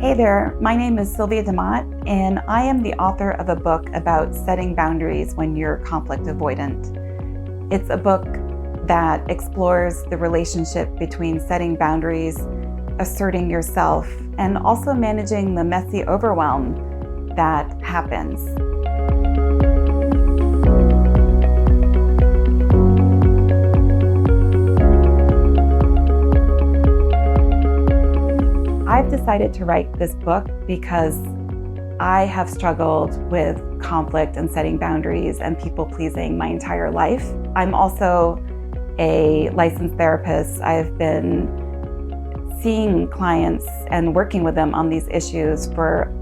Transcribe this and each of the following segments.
Hey there, my name is Sylvia DeMott, and I am the author of a book about setting boundaries when you're conflict avoidant. It's a book that explores the relationship between setting boundaries, asserting yourself, and also managing the messy overwhelm that happens. I've decided to write this book because I have struggled with conflict and setting boundaries and people-pleasing my entire life. I'm also a licensed therapist. I've been seeing clients and working with them on these issues for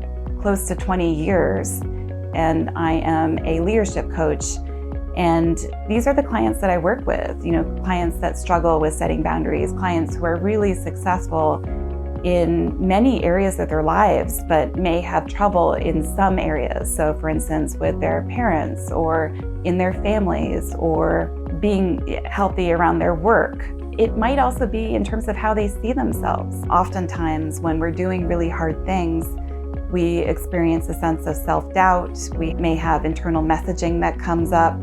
close to 20 years, and I am a leadership coach. And these are the clients that I work with, clients that struggle with setting boundaries, clients who are really successful in many areas of their lives, but may have trouble in some areas. So for instance, with their parents or in their families or being healthy around their work. It might also be in terms of how they see themselves. Oftentimes when we're doing really hard things, we experience a sense of self-doubt. We may have internal messaging that comes up,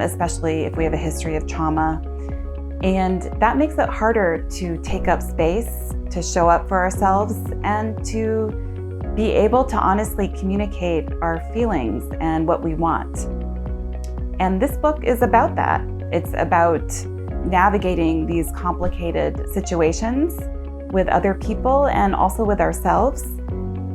especially if we have a history of trauma. And that makes it harder to take up space, to show up for ourselves, and to be able to honestly communicate our feelings and what we want. And this book is about that. It's about navigating these complicated situations with other people and also with ourselves,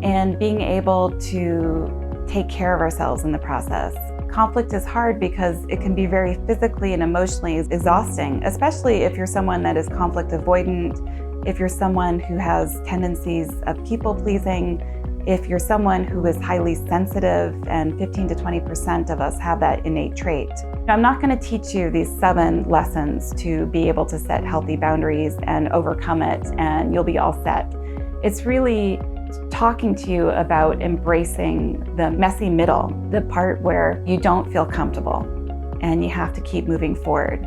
and being able to take care of ourselves in the process. Conflict is hard because it can be very physically and emotionally exhausting, especially if you're someone that is conflict avoidant, if you're someone who has tendencies of people-pleasing, if you're someone who is highly sensitive, and 15 to 20% of us have that innate trait. I'm not going to teach you these 7 lessons to be able to set healthy boundaries and overcome it, and you'll be all set. It's really talking to you about embracing the messy middle, the part where you don't feel comfortable and you have to keep moving forward.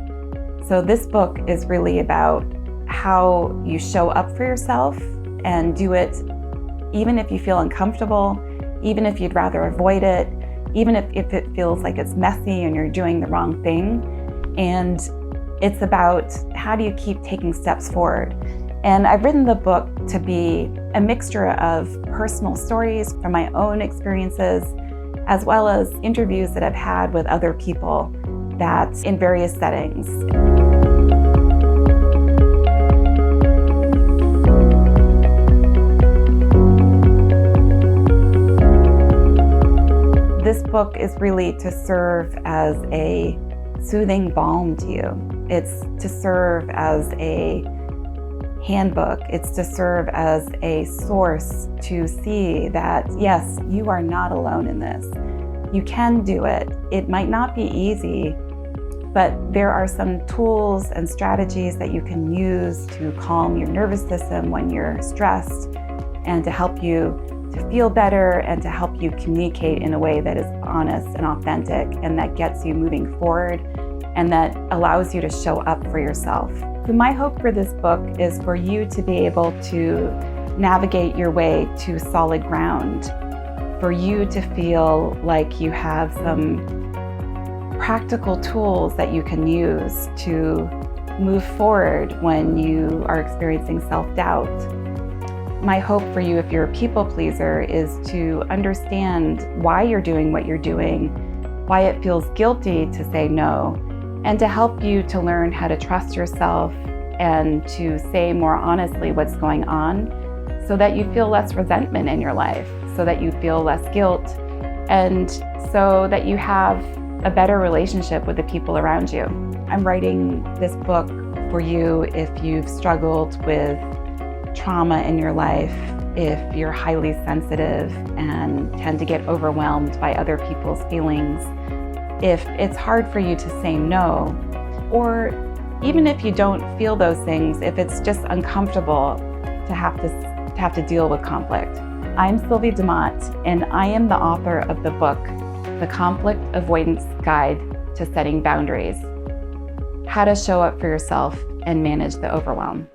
So this book is really about how you show up for yourself and do it even if you feel uncomfortable, even if you'd rather avoid it, even if it feels like it's messy and you're doing the wrong thing. And it's about how do you keep taking steps forward. And I've written the book to be a mixture of personal stories from my own experiences, as well as interviews that I've had with other people that's in various settings. This book is really to serve as a soothing balm to you. It's to serve as a handbook. It's to serve as a source to see that, yes, you are not alone in this. You can do it. It might not be easy, but there are some tools and strategies that you can use to calm your nervous system when you're stressed, and to help you to feel better and to help you communicate in a way that is honest and authentic, and that gets you moving forward and that allows you to show up for yourself. So my hope for this book is for you to be able to navigate your way to solid ground, for you to feel like you have some practical tools that you can use to move forward when you are experiencing self-doubt. My hope for you, if you're a people pleaser, is to understand why you're doing what you're doing, why it feels guilty to say no, and to help you to learn how to trust yourself and to say more honestly what's going on, so that you feel less resentment in your life, so that you feel less guilt, and so that you have a better relationship with the people around you. I'm writing this book for you if you've struggled with trauma in your life, if you're highly sensitive and tend to get overwhelmed by other people's feelings, if it's hard for you to say no, or even if you don't feel those things, if it's just uncomfortable to have to deal with conflict. I'm Sylvia DeMott, and I am the author of the book, The Conflict Avoidance Guide to Setting Boundaries: How to Show Up for Yourself and Manage the Overwhelm.